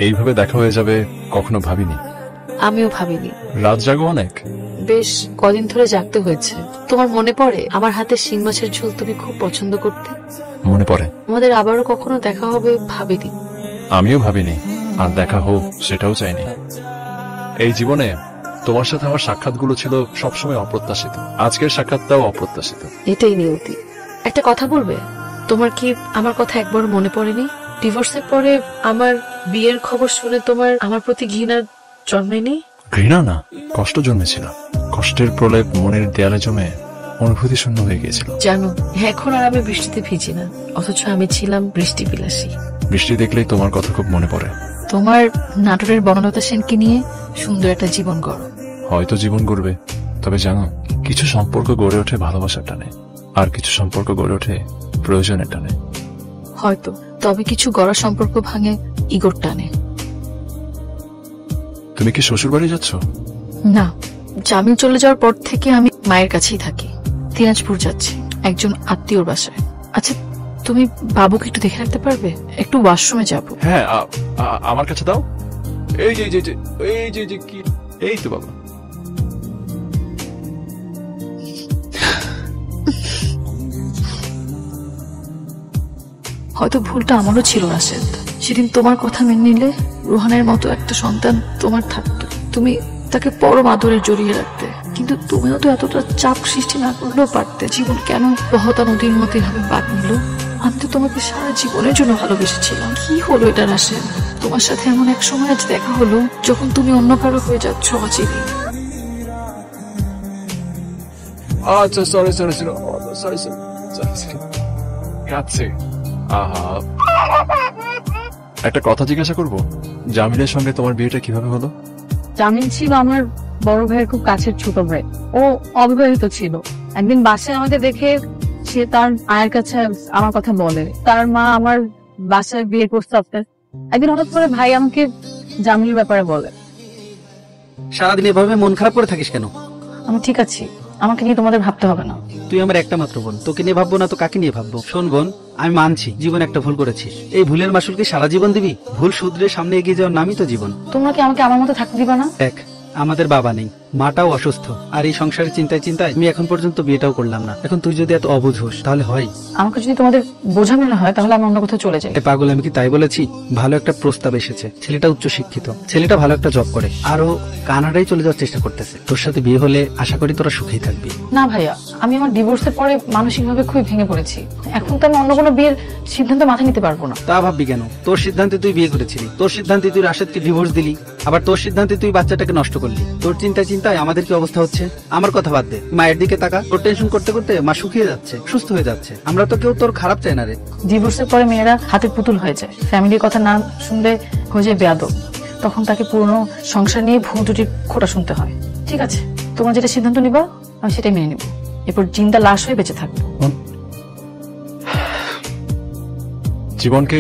এইভাবে দেখা হয়ে যাবে কখনো ভাবিনি। আমিও ভাবিনি। রাত জাগো অনেক? বেশ কদিন ধরে জাগতে হয়েছে। তোমার মনে পড়ে আমার হাতে শিং মাছের ঝোল তুমি খুব পছন্দ করতে? মনে পড়ে। আমাদের আবারও কখনো দেখা হবে ভাবিনি। আমিও ভাবিনি, আর দেখা হোক সেটাও চাইনি। এই জীবনে তোমার সাথে আমার সাক্ষাৎগুলো ছিল সবসময় অপ্রত্যাশিত। আজকের সাক্ষাৎটাও অপ্রত্যাশিত। এটাই নিয়তি। একটা কথা বলবে, তোমার কি আমার কথা একবার মনে পড়েনি? ডিভোর্সের পরে আমার বিয়ের খবর শুনে তোমার আমার প্রতি ঘৃণা জন্মেনি? ঘৃণা না, কষ্ট জন্মেছিল। কষ্টের প্রলেপ মনের দেয়ালে জমে অনুভূতি শূন্য হয়ে গিয়েছিল। জানো, এখন আর আমি বৃষ্টিতে ভিজি না, অথচ আমি ছিলাম বৃষ্টি বিলাসী। বৃষ্টি দেখলেই তোমার কথা খুব মনে পড়ে। তোমার নাটোরের বনলতা সেনকে নিয়ে সুন্দর একটা জীবন গড়ো। হয়তো জীবন গড়বে, তবে জানো, কিছু সম্পর্ক গড়ে ওঠে ভালোবাসার টানে, আর কিছু সম্পর্ক গড়ে ওঠে প্রয়োজনের টানে। হয়তো, তবে কিছু গড়া সম্পর্ক ভাঙে ইগোর টানে। তুমি কি শ্বশুর বাড়ি যাচ্ছ? না, জামিল চলে যাওয়ার পর থেকে আমি মায়ের কাছেই থাকি। দিনাজপুর যাচ্ছি একজন আত্মীয়র বাসায়। আচ্ছা, তুমি বাবুকে একটু দেখে রাখতে পারবে? একটু ওয়াশরুমে যাব। হ্যাঁ, আমার কাছে দাও। এই যে এই যে কি, এই তো বাবা। হয়তো ভুলটা আমারও ছিল রাশেদ। সেদিন তোমার কথা মেনে নিলে রোহানের মতো একটা সন্তান তোমার থাকতো। তুমি তাকে পরম আদরে জড়িয়ে রাখতে, কিন্তু তুমিও তো এতটা চাপ সৃষ্টি না করলেও পারতে। জীবন কেন বহতা নদীর মতো এভাবে বাদ নিল? আমি তো তোমাকে সারা জীবনের জন্য ভালোবেসেছিলাম। কি হলো এটা রাশেদ? তোমার সাথে এমন এক সময় আজ দেখা হলো যখন তুমি অন্য কারো হয়ে যাচ্ছ অচিরে। আচ্ছা, সরি কাছে। একটা কথা জিজ্ঞাসা করবো, জামিলের সঙ্গে তোমার বিয়েটা কিভাবে হলো? জামিল ছিল আমার বড় ভাইয়ের খুব কাছের ছোট ভাই। ও অবিবাহিত ছিল। একদিন বাসায় আমাকে দেখে সে তার মায়ের কাছে আমার কথা বলে। তার মা আমার বাসায় বিয়ের প্রস্তাব দেয়। একদিন হঠাৎ করে ভাই আমাকে জামিলের ব্যাপারে বলে। সারাদিন এভাবে মন খারাপ করে থাকিস কেন? আমি ঠিক আছি, আমাকে নিয়ে তোমাদের ভাবতে হবে না। তুই আমার একটা মাত্র বোন, তোকে নিয়ে ভাববো না তো কাকে নিয়ে ভাববো? শোন বোন, আমি মানছি জীবনে একটা ভুল করেছিস। এই ভুলের মাসুল কি সারা জীবন দিবি? ভুল শুধরে সামনে এগিয়ে যাওয়ার নামই তো জীবন। তোমরা কি আমাকে আমার মতো থাকতে দিবা না? দেখ, আমাদের বাবা নেই, মাটাও অসুস্থ, আর এই সংসারের চিন্তায় আমি এখন পর্যন্ত বিয়েটাও করলাম না। এখন তুই যদি এত অবুঝ হোস তাহলে হয়? আমাকে যদি তোমাদের বোঝা মনে হয় তাহলে আমি অন্য কোথাও চলে যাই। পাগল, আমি কি তাই বলেছি? ভালো একটা প্রস্তাব এসেছে, ছেলেটা উচ্চ শিক্ষিত, ছেলেটা ভালো একটা জব করে, আরো কানাডায় চলে যাওয়ার চেষ্টা করতেছে। তোর সাথে বিয়ে হলে আশা করি তোরা সুখেই থাকবি। না ভাইয়া, আমি আমার ডিভোর্সের পরে মানসিকভাবে খুবই ভেঙে পড়েছি। এখন তো আমি অন্য কোনো বিয়ের সিদ্ধান্ত মাথায় নিতে পারবো না। তা ভাববি কেন? তোর সিদ্ধান্তে তুই বিয়ে করেছিলি, তোর সিদ্ধান্তে তুই রাশেদকে ডিভোর্স দিলি, আবার তোর সিদ্ধান্তে তুই বাচ্চাটাকে নষ্ট করলি। তোর চিন্তায় আমাদের কি অবস্থা হচ্ছে? আমার কথা বাদ দে, মায়ের দিকে তাকা। তোর টেনশন করতে করতে মা শুকিয়ে যাচ্ছে, সুস্থ হয়ে যাচ্ছে। আমরা তো কেউ তোর খারাপ চাই না রে। ডিভোর্সের পরে মেয়েরা হাতের পুতুল হয়ে যায়, ফ্যামিলির কথা না শুনলে হয়ে যায় বেয়াদব। তখন তাকে পুরনো সংসার নিয়ে ভুল ত্রুটির খোঁটা শুনতে হয়। ঠিক আছে, তোমরা যেটা সিদ্ধান্ত নিবা আমি সেটাই মেনে নিব। এরপর জিন্দা লাশ হয়ে বেঁচে থাকবো। জীবনকে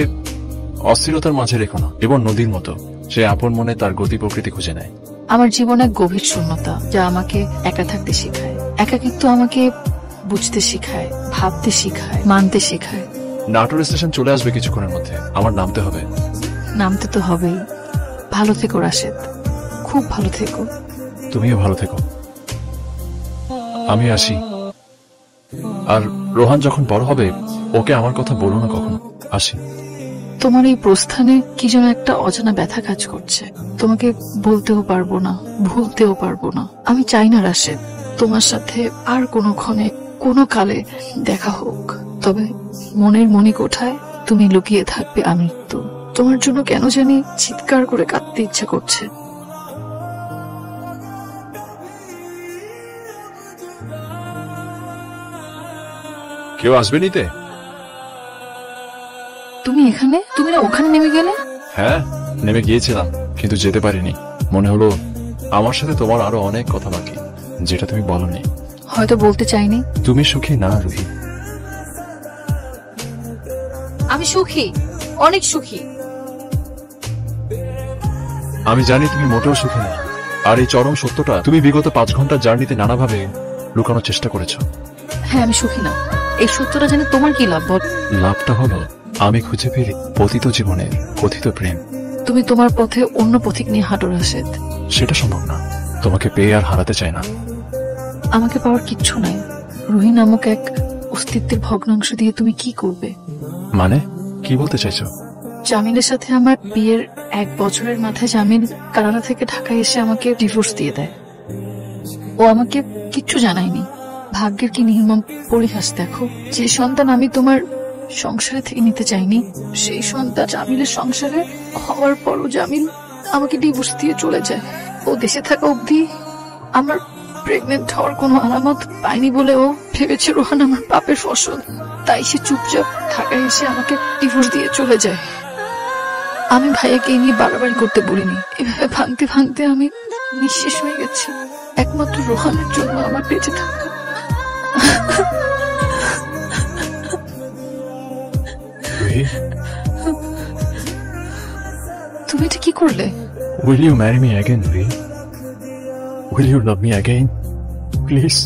অস্থিরতার মাঝে রেখো না। এবং নদীর মতো, সে আপন মনে তার গতি প্রকৃতি খুঁজে নেয়। আমার জীবনে এক গভীর শূন্যতা যা আমাকে একা থাকতে শেখায়। একাকিত্ব আমাকে বুঝতে শেখায়, ভাবতে শেখায়, মানতে শেখায়। নাটোর স্টেশন চলে আসবে কিছুক্ষণের মধ্যে, আমার নামতে হবে। নামতে তো হবেই। ভালো থেকো রাশেদ, খুব ভালো থেকো। তুমিও ভালো থেকো। আমি আসি। আর রোহান যখন বড় হবে ওকে আমার কথা বলো না কখনো। আসি। তোমার এই প্রস্থানে কি যেন একটা অজানা ব্যথা কাজ করছে। তোমাকে বলতেও পারবো না, ভুলতেও পারবো না। আমি চাই না রাশেদ তোমার সাথে আর কোনো ক্ষণে কোনো কালে দেখা হোক, তবে মনের মণিকোঠায় তুমি লুকিয়ে থাকবে আমৃত্যু। তোমার জন্য কেন জানি চিৎকার করে কাঁদতে ইচ্ছা করছে। কেউ আসবে নিতে? তুমি এখানে? তুমি না ওখানে নেমে গেলে? হ্যাঁ, নেমে গিয়েছিলাম, কিন্তু যেতে পারিনি। মনে হলো আমার সাথে তোমার আরো অনেক কথা বাকি, যেটা তুমি বলনি। হয়তো বলতে চাইনি। তুমি সুখী না রুহি? আমি সুখী, অনেক সুখী। আমি জানি তুমি মোটেও সুখী না, আর এই চরম সত্যটা তুমি বিগত 5 ঘন্টার জার্নিতে নানাভাবে লুকানোর চেষ্টা করেছো। হ্যাঁ, আমি সুখী না। এই সত্যটা জানি তোমার কি লাভ বল? লাভটা হলো আমি খুঁজে পেলি পতিত জীবনের কথিত প্রেম। তুমি তোমার পথে অন্য পথিক নিয়ে হাঁটো রাশেদ। সেটা সম্ভব না, তোমাকে পেয়ে আর হারাতে চাই না। আমাকে পাওয়ার কিচ্ছু নাই। রুহি নামক এক অস্তিত্বের ভগ্নাংশ দিয়ে তুমি কি করবে? মানে কি বলতে চাইছো? জামিলের সাথে আমার বিয়ের 1 বছরের মাথায় জামিল কানাডা থেকে ঢাকায় এসে আমাকে ডিভোর্স দিয়ে দেয়। ও আমাকে কিচ্ছু জানায়নি। ভাগ্যের কি নির্মম পরিহাস দেখো। যে সন্তান আমি তোমার সংসারে থেকে নিতে চাইনি, সেই সন্তান জামিলের সংসারে হওয়ার পরও জামিল আমাকে ডিভোর্স দিয়ে চলে যায়। ও দেশে থাকা অবধি আমার প্রেগনেন্ট হওয়ার কোনো আলামত পাইনি বলে ও ভেবেছে রোহান আমার পাপের ফসল। তাই সে চুপচাপ ঢাকায় এসে আমাকে ডিভোর্স দিয়ে চলে যায়। আমি ভাইয়াকে এই নিয়ে বাড়াবাড়ি করতে বলিনি। এভাবে ভাঙতে ভাঙতে আমি নিঃশেষ হয়ে গেছি। একমাত্র রোহানের জন্য আমার বেঁচে থাকা। রুহি, তুমি এটা কি করলে? will you marry me again, Rui? Will you love me again? Please.